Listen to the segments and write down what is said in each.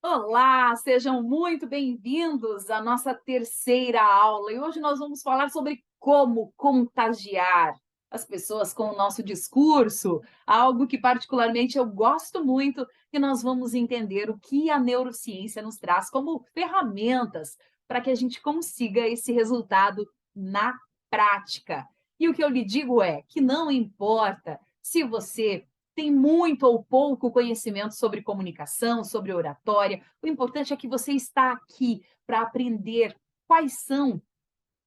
Olá, sejam muito bem-vindos à nossa terceira aula. E hoje nós vamos falar sobre como contagiar as pessoas com o nosso discurso, algo que particularmente eu gosto muito, e nós vamos entender o que a neurociência nos traz como ferramentas para que a gente consiga esse resultado na prática. E o que eu lhe digo é que não importa se você tem muito ou pouco conhecimento sobre comunicação, sobre oratória. O importante é que você está aqui para aprender quais são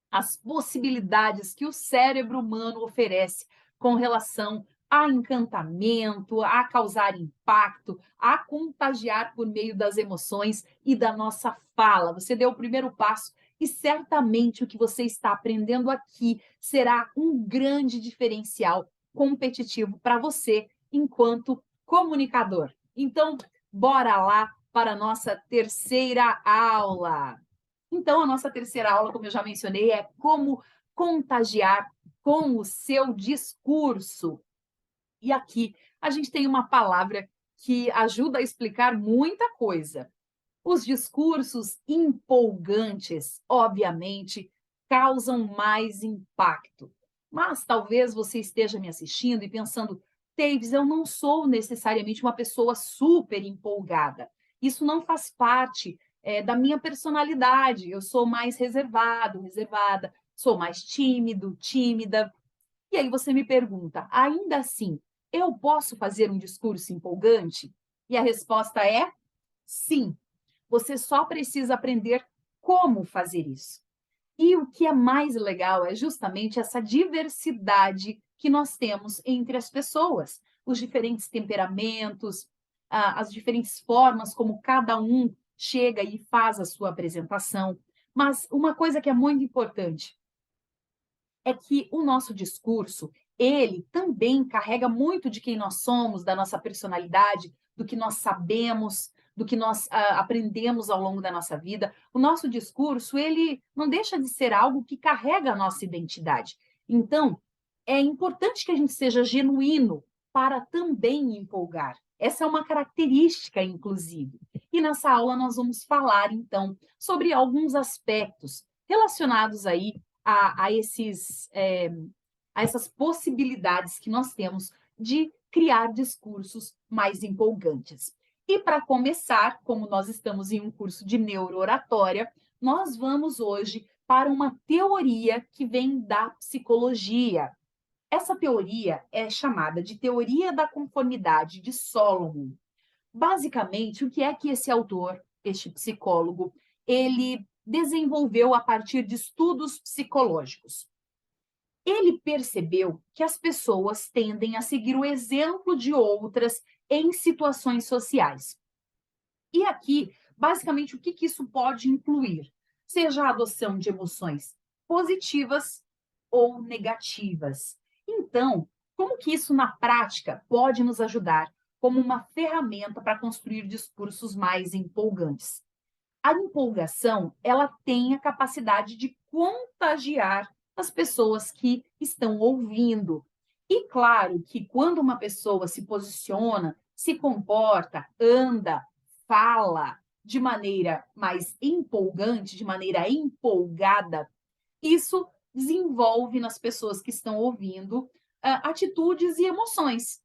as possibilidades que o cérebro humano oferece com relação a encantamento, a causar impacto, a contagiar por meio das emoções e da nossa fala. Você deu o primeiro passo e certamente o que você está aprendendo aqui será um grande diferencial competitivo para você enquanto comunicador. Então, bora lá para a nossa terceira aula. Então, a nossa terceira aula, como eu já mencionei, é como contagiar com o seu discurso. E aqui a gente tem uma palavra que ajuda a explicar muita coisa. Os discursos empolgantes, obviamente, causam mais impacto. Mas talvez você esteja me assistindo e pensando, Davis, eu não sou necessariamente uma pessoa super empolgada. Isso não faz parte da minha personalidade. Eu sou mais reservado, reservada, sou mais tímido, tímida. E aí você me pergunta, ainda assim, eu posso fazer um discurso empolgante? E a resposta é sim. Você só precisa aprender como fazer isso. E o que é mais legal é justamente essa diversidade que nós temos entre as pessoas, os diferentes temperamentos, as diferentes formas como cada um chega e faz a sua apresentação. Mas uma coisa que é muito importante é que o nosso discurso, ele também carrega muito de quem nós somos, da nossa personalidade, do que nós sabemos, do que nós aprendemos ao longo da nossa vida. O nosso discurso, ele não deixa de ser algo que carrega a nossa identidade. Então, é importante que a gente seja genuíno para também empolgar. Essa é uma característica, inclusive. E nessa aula nós vamos falar, então, sobre alguns aspectos relacionados aí a essas possibilidades que nós temos de criar discursos mais empolgantes. E para começar, como nós estamos em um curso de neurooratória, nós vamos hoje para uma teoria que vem da psicologia. Essa teoria é chamada de teoria da conformidade de Solomon. Basicamente, o que é que esse autor, este psicólogo, ele desenvolveu a partir de estudos psicológicos? Ele percebeu que as pessoas tendem a seguir o exemplo de outras em situações sociais. E aqui, basicamente, o que isso pode incluir? Seja a adoção de emoções positivas ou negativas. Então, como que isso na prática pode nos ajudar como uma ferramenta para construir discursos mais empolgantes? A empolgação, ela tem a capacidade de contagiar as pessoas que estão ouvindo. E claro que quando uma pessoa se posiciona, se comporta, anda, fala de maneira mais empolgante, de maneira empolgada, isso desenvolve nas pessoas que estão ouvindo atitudes e emoções.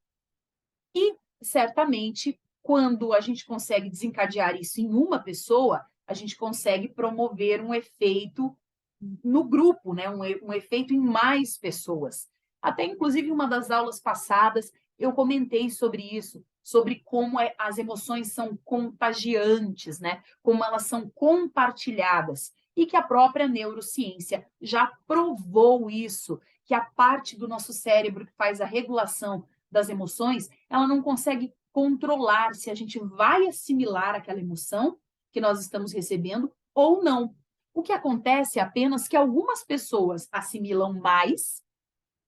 E, certamente, quando a gente consegue desencadear isso em uma pessoa, a gente consegue promover um efeito no grupo, né? Um efeito em mais pessoas. Até, inclusive, em uma das aulas passadas, eu comentei sobre isso, sobre como as emoções são contagiantes, né? Como elas são compartilhadas. E que a própria neurociência já provou isso, que a parte do nosso cérebro que faz a regulação das emoções, ela não consegue controlar se a gente vai assimilar aquela emoção que nós estamos recebendo ou não. O que acontece é apenas que algumas pessoas assimilam mais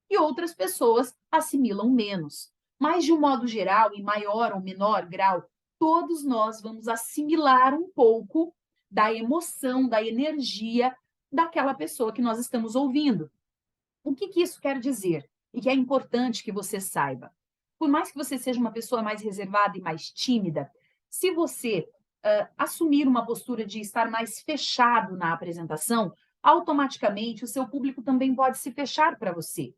e outras pessoas assimilam menos. Mas, de um modo geral, em maior ou menor grau, todos nós vamos assimilar um pouco da emoção, da energia daquela pessoa que nós estamos ouvindo. O que isso quer dizer? E que é importante que você saiba. Por mais que você seja uma pessoa mais reservada e mais tímida, se você assumir uma postura de estar mais fechado na apresentação, automaticamente o seu público também pode se fechar para você.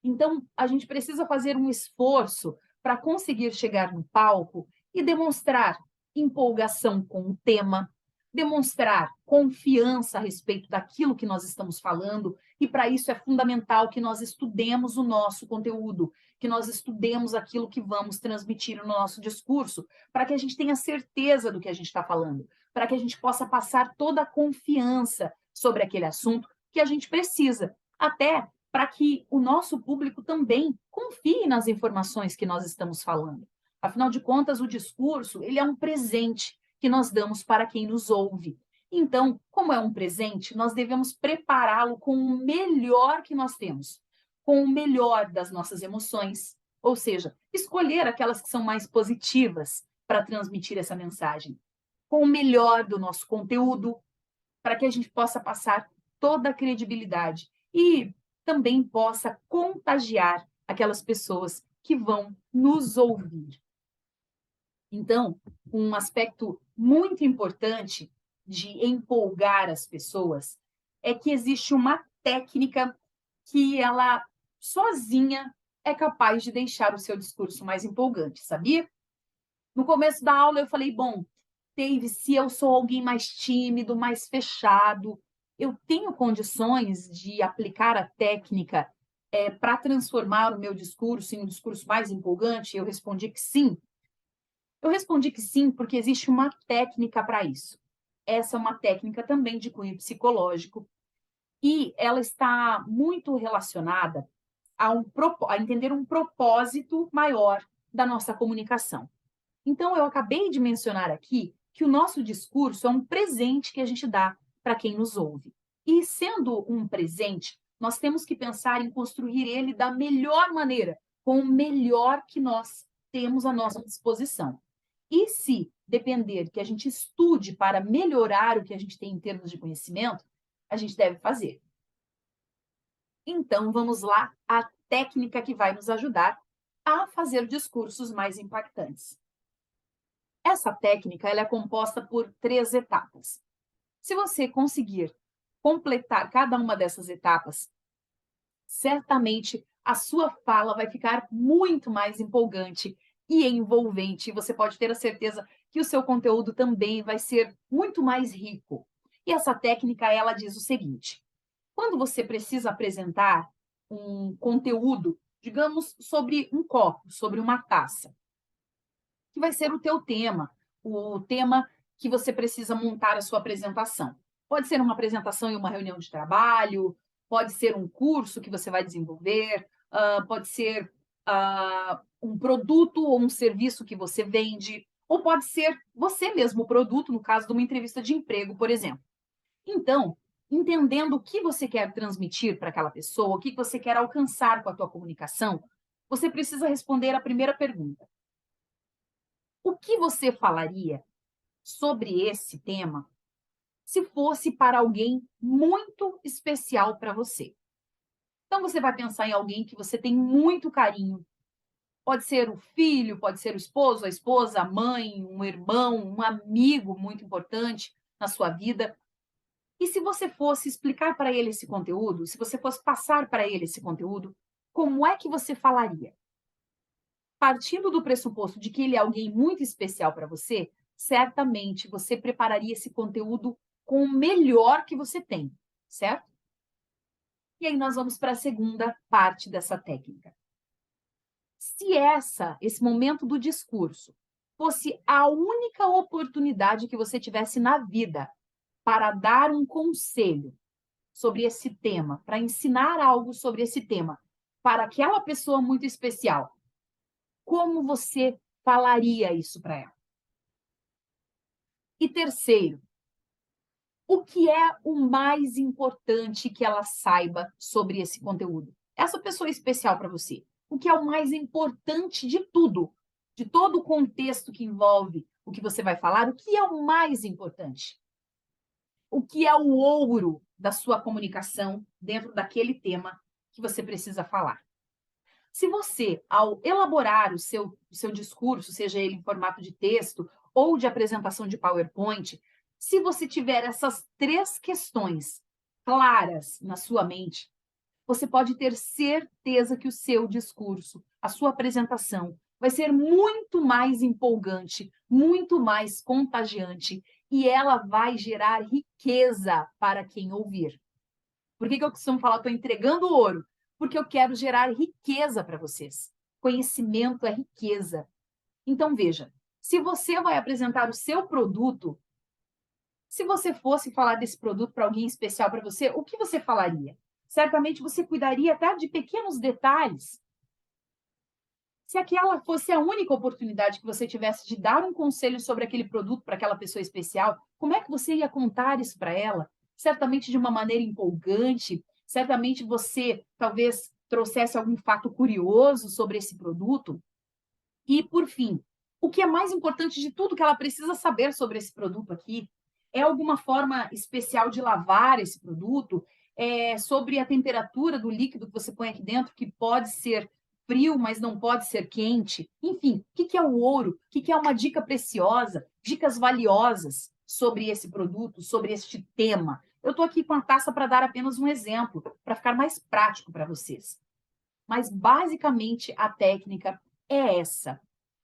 Então, a gente precisa fazer um esforço para conseguir chegar no palco e demonstrar empolgação com o tema, demonstrar confiança a respeito daquilo que nós estamos falando, e para isso é fundamental que nós estudemos o nosso conteúdo, que nós estudemos aquilo que vamos transmitir no nosso discurso, para que a gente tenha certeza do que a gente está falando, para que a gente possa passar toda a confiança sobre aquele assunto que a gente precisa, até para que o nosso público também confie nas informações que nós estamos falando. Afinal de contas, o discurso, ele é um presente que nós damos para quem nos ouve. Então, como é um presente, nós devemos prepará-lo com o melhor que nós temos, com o melhor das nossas emoções, ou seja, escolher aquelas que são mais positivas para transmitir essa mensagem, com o melhor do nosso conteúdo, para que a gente possa passar toda a credibilidade e também possa contagiar aquelas pessoas que vão nos ouvir. Então, um aspecto muito importante de empolgar as pessoas é que existe uma técnica que ela sozinha é capaz de deixar o seu discurso mais empolgante, sabia? No começo da aula eu falei, bom, Dave, se eu sou alguém mais tímido, mais fechado, eu tenho condições de aplicar a técnica para transformar o meu discurso em um discurso mais empolgante? Eu respondi que sim. Eu respondi que sim, porque existe uma técnica para isso. Essa é uma técnica também de cunho psicológico e ela está muito relacionada a entender um propósito maior da nossa comunicação. Então, eu acabei de mencionar aqui que o nosso discurso é um presente que a gente dá para quem nos ouve. E, sendo um presente, nós temos que pensar em construir ele da melhor maneira, com o melhor que nós temos à nossa disposição. E se depender que a gente estude para melhorar o que a gente tem em termos de conhecimento, a gente deve fazer. Então, vamos lá, a técnica que vai nos ajudar a fazer discursos mais impactantes. Essa técnica ela é composta por 3 etapas. Se você conseguir completar cada uma dessas etapas, certamente a sua fala vai ficar muito mais empolgante e envolvente. Você pode ter a certeza que o seu conteúdo também vai ser muito mais rico. E essa técnica ela diz o seguinte: quando você precisa apresentar um conteúdo, digamos, sobre um copo, sobre uma taça, que vai ser o tema que você precisa montar a sua apresentação. Pode ser uma apresentação em uma reunião de trabalho, pode ser um curso que você vai desenvolver, pode ser um produto ou um serviço que você vende, ou pode ser você mesmo o produto, no caso de uma entrevista de emprego, por exemplo. Então, entendendo o que você quer transmitir para aquela pessoa, o que você quer alcançar com a tua comunicação, você precisa responder a primeira pergunta: o que você falaria sobre esse tema se fosse para alguém muito especial para você? Então, você vai pensar em alguém que você tem muito carinho. Pode ser o filho, pode ser o esposo, a esposa, a mãe, um irmão, um amigo muito importante na sua vida. E se você fosse explicar para ele esse conteúdo, se você fosse passar para ele esse conteúdo, como é que você falaria? Partindo do pressuposto de que ele é alguém muito especial para você, certamente você prepararia esse conteúdo com o melhor que você tem, certo? E aí nós vamos para a segunda parte dessa técnica. Se esse momento do discurso, fosse a única oportunidade que você tivesse na vida para dar um conselho sobre esse tema, para ensinar algo sobre esse tema para aquela pessoa muito especial, como você falaria isso para ela? E terceiro, o que é o mais importante que ela saiba sobre esse conteúdo? Essa pessoa é especial para você. O que é o mais importante de tudo, de todo o contexto que envolve o que você vai falar, o que é o mais importante? O que é o ouro da sua comunicação dentro daquele tema que você precisa falar? Se você, ao elaborar o seu discurso, seja ele em formato de texto ou de apresentação de PowerPoint, se você tiver essas 3 questões claras na sua mente, você pode ter certeza que o seu discurso, a sua apresentação, vai ser muito mais empolgante, muito mais contagiante e ela vai gerar riqueza para quem ouvir. Por que eu costumo falar, estou entregando ouro? Porque eu quero gerar riqueza para vocês. Conhecimento é riqueza. Então, veja, se você vai apresentar o seu produto, se você fosse falar desse produto para alguém especial para você, o que você falaria? Certamente você cuidaria até de pequenos detalhes. Se aquela fosse a única oportunidade que você tivesse de dar um conselho sobre aquele produto para aquela pessoa especial, como é que você ia contar isso para ela? Certamente de uma maneira empolgante, certamente você talvez trouxesse algum fato curioso sobre esse produto. E, por fim, o que é mais importante de tudo que ela precisa saber sobre esse produto aqui é alguma forma especial de lavar esse produto, sobre a temperatura do líquido que você põe aqui dentro, que pode ser frio, mas não pode ser quente. Enfim, o que é o ouro? O que é uma dica preciosa? Dicas valiosas sobre esse produto, sobre este tema. Eu estou aqui com a taça para dar apenas um exemplo, para ficar mais prático para vocês. Mas, basicamente, a técnica é essa.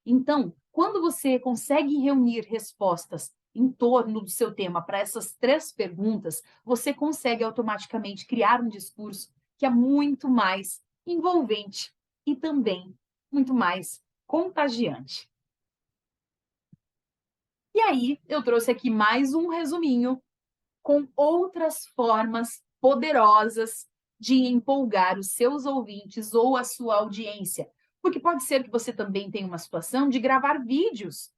Então, quando você consegue reunir respostas em torno do seu tema para essas 3 perguntas, você consegue automaticamente criar um discurso que é muito mais envolvente e também muito mais contagiante. E aí, eu trouxe aqui mais um resuminho com outras formas poderosas de empolgar os seus ouvintes ou a sua audiência. Porque pode ser que você também tenha uma situação de gravar vídeos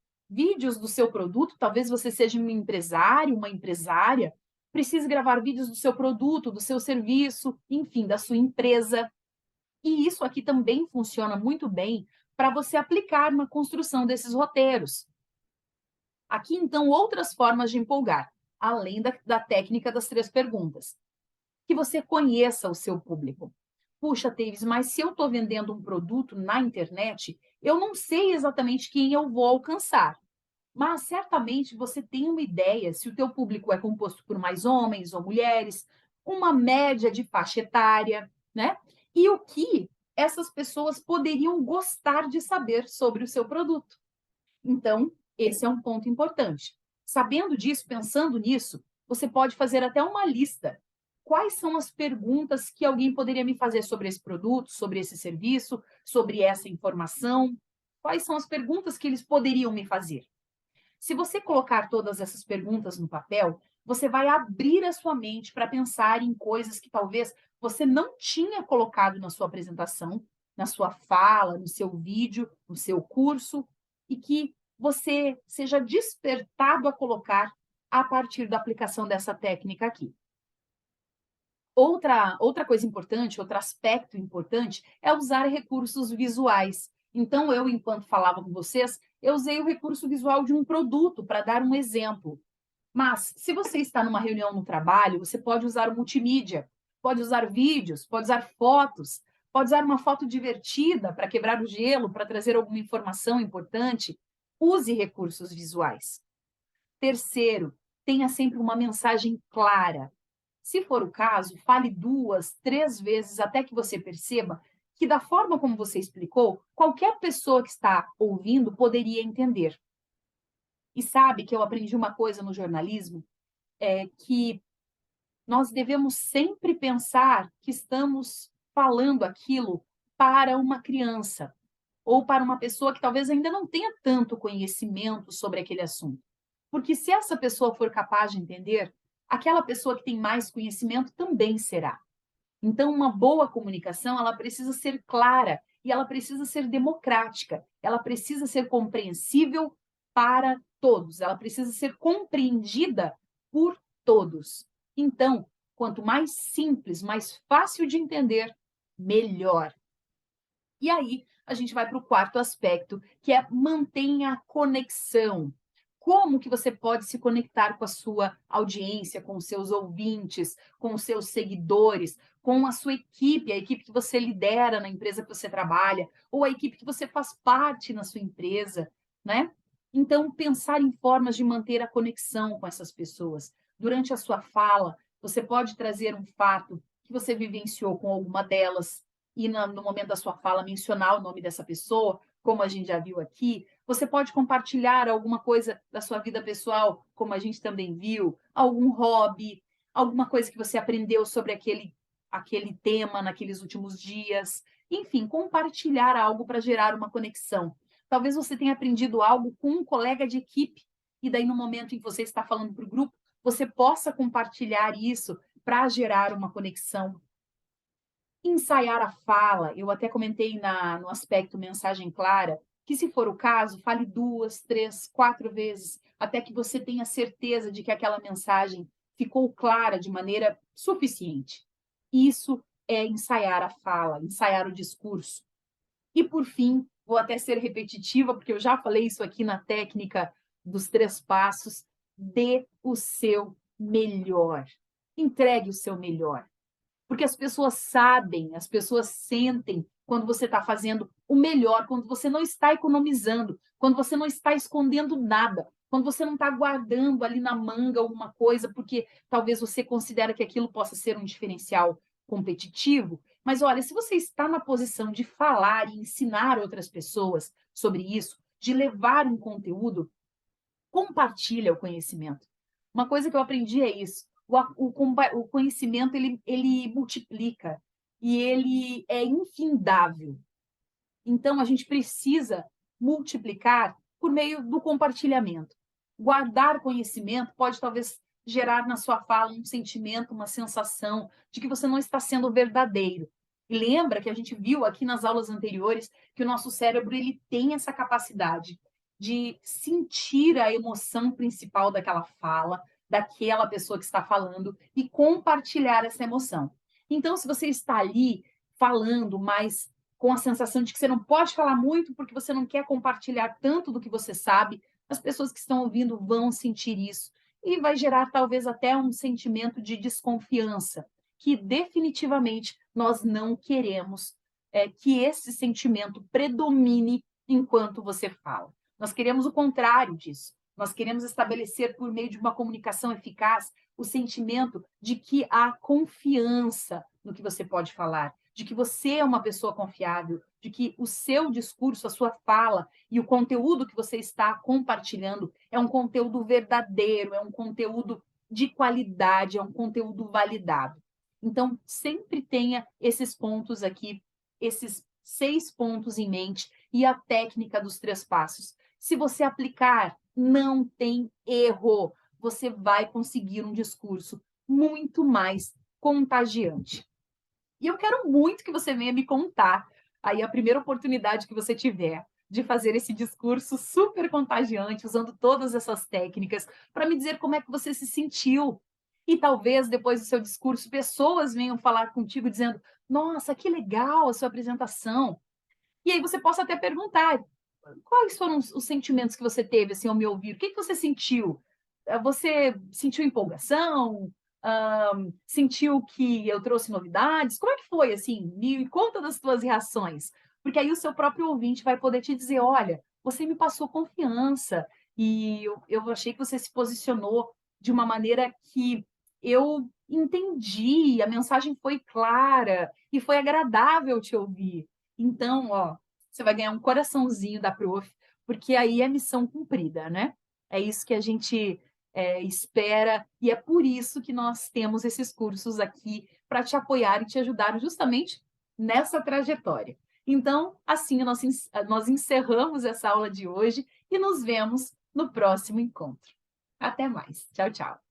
do seu produto, talvez você seja um empresário, uma empresária, precise gravar vídeos do seu produto, do seu serviço, enfim, da sua empresa. E isso aqui também funciona muito bem para você aplicar na construção desses roteiros. Aqui, então, outras formas de empolgar, além da técnica das 3 perguntas. Que você conheça o seu público. Puxa, Teves, mas se eu estou vendendo um produto na internet, eu não sei exatamente quem eu vou alcançar. Mas certamente você tem uma ideia se o teu público é composto por mais homens ou mulheres, uma média de faixa etária, né? E o que essas pessoas poderiam gostar de saber sobre o seu produto. Então, esse é um ponto importante. Sabendo disso, pensando nisso, você pode fazer até uma lista. Quais são as perguntas que alguém poderia me fazer sobre esse produto, sobre esse serviço, sobre essa informação? Quais são as perguntas que eles poderiam me fazer? Se você colocar todas essas perguntas no papel, você vai abrir a sua mente para pensar em coisas que talvez você não tinha colocado na sua apresentação, na sua fala, no seu vídeo, no seu curso, e que você seja despertado a colocar a partir da aplicação dessa técnica aqui. Outra coisa importante, outro aspecto importante é usar recursos visuais. Então, eu, enquanto falava com vocês, eu usei o recurso visual de um produto para dar um exemplo. Mas, se você está numa reunião no trabalho, você pode usar o multimídia, pode usar vídeos, pode usar fotos, pode usar uma foto divertida para quebrar o gelo, para trazer alguma informação importante. Use recursos visuais. Terceiro, tenha sempre uma mensagem clara. Se for o caso, fale 2, 3 vezes até que você perceba que, da forma como você explicou, qualquer pessoa que está ouvindo poderia entender. E sabe que eu aprendi uma coisa no jornalismo, que nós devemos sempre pensar que estamos falando aquilo para uma criança ou para uma pessoa que talvez ainda não tenha tanto conhecimento sobre aquele assunto. Porque se essa pessoa for capaz de entender, aquela pessoa que tem mais conhecimento também será. Então, uma boa comunicação, ela precisa ser clara e ela precisa ser democrática, ela precisa ser compreensível para todos, ela precisa ser compreendida por todos. Então, quanto mais simples, mais fácil de entender, melhor. E aí, a gente vai para o quarto aspecto, que é mantenha a conexão. Como que você pode se conectar com a sua audiência, com os seus ouvintes, com os seus seguidores, com a sua equipe, a equipe que você lidera na empresa que você trabalha, ou a equipe que você faz parte na sua empresa, né? Então, pensar em formas de manter a conexão com essas pessoas. Durante a sua fala, você pode trazer um fato que você vivenciou com alguma delas e no momento da sua fala mencionar o nome dessa pessoa, como a gente já viu aqui. Você pode compartilhar alguma coisa da sua vida pessoal, como a gente também viu, algum hobby, alguma coisa que você aprendeu sobre aquele tema naqueles últimos dias. Enfim, compartilhar algo para gerar uma conexão. Talvez você tenha aprendido algo com um colega de equipe, e daí, no momento em que você está falando para o grupo, você possa compartilhar isso para gerar uma conexão. Ensaiar a fala, eu até comentei no aspecto mensagem clara, que se for o caso, fale 2, 3, 4 vezes, até que você tenha certeza de que aquela mensagem ficou clara de maneira suficiente. Isso é ensaiar a fala, ensaiar o discurso. E, por fim, vou até ser repetitiva, porque eu já falei isso aqui na técnica dos 3 passos, dê o seu melhor. Entregue o seu melhor. Porque as pessoas sabem, as pessoas sentem quando você está fazendo o melhor, quando você não está economizando, quando você não está escondendo nada, quando você não está guardando ali na manga alguma coisa, porque talvez você considera que aquilo possa ser um diferencial competitivo. Mas olha, se você está na posição de falar e ensinar outras pessoas sobre isso, de levar um conteúdo, compartilha o conhecimento. Uma coisa que eu aprendi é isso. O conhecimento ele multiplica e ele é infindável. Então, a gente precisa multiplicar por meio do compartilhamento. Guardar conhecimento pode talvez gerar na sua fala um sentimento, uma sensação de que você não está sendo verdadeiro. E lembra que a gente viu aqui nas aulas anteriores que o nosso cérebro ele tem essa capacidade de sentir a emoção principal daquela fala, daquela pessoa que está falando e compartilhar essa emoção. Então, se você está ali falando, mas com a sensação de que você não pode falar muito porque você não quer compartilhar tanto do que você sabe, as pessoas que estão ouvindo vão sentir isso e vai gerar talvez até um sentimento de desconfiança, que definitivamente nós não queremos que esse sentimento predomine enquanto você fala. Nós queremos o contrário disso. Nós queremos estabelecer, por meio de uma comunicação eficaz, o sentimento de que há confiança no que você pode falar, de que você é uma pessoa confiável, de que o seu discurso, a sua fala e o conteúdo que você está compartilhando é um conteúdo verdadeiro, é um conteúdo de qualidade, é um conteúdo validado. Então, sempre tenha esses pontos aqui, esses 6 pontos em mente e a técnica dos 3 passos. Se você aplicar, não tem erro. Você vai conseguir um discurso muito mais contagiante. E eu quero muito que você venha me contar aí a primeira oportunidade que você tiver de fazer esse discurso super contagiante, usando todas essas técnicas, para me dizer como é que você se sentiu. E talvez depois do seu discurso, pessoas venham falar contigo dizendo: Nossa, que legal a sua apresentação. E aí você possa até perguntar: quais foram os sentimentos que você teve assim, ao me ouvir? O que você sentiu? Você sentiu empolgação? Sentiu que eu trouxe novidades? Como é que foi, assim? Me conta das tuas reações, porque aí o seu próprio ouvinte vai poder te dizer: olha, você me passou confiança e eu achei que você se posicionou de uma maneira que eu entendi, a mensagem foi clara e foi agradável te ouvir. Então, ó, você vai ganhar um coraçãozinho da prof, porque aí é missão cumprida, né? É isso que a gente espera, e é por isso que nós temos esses cursos aqui para te apoiar e te ajudar justamente nessa trajetória. Então, assim, nós encerramos essa aula de hoje e nos vemos no próximo encontro. Até mais. Tchau, tchau.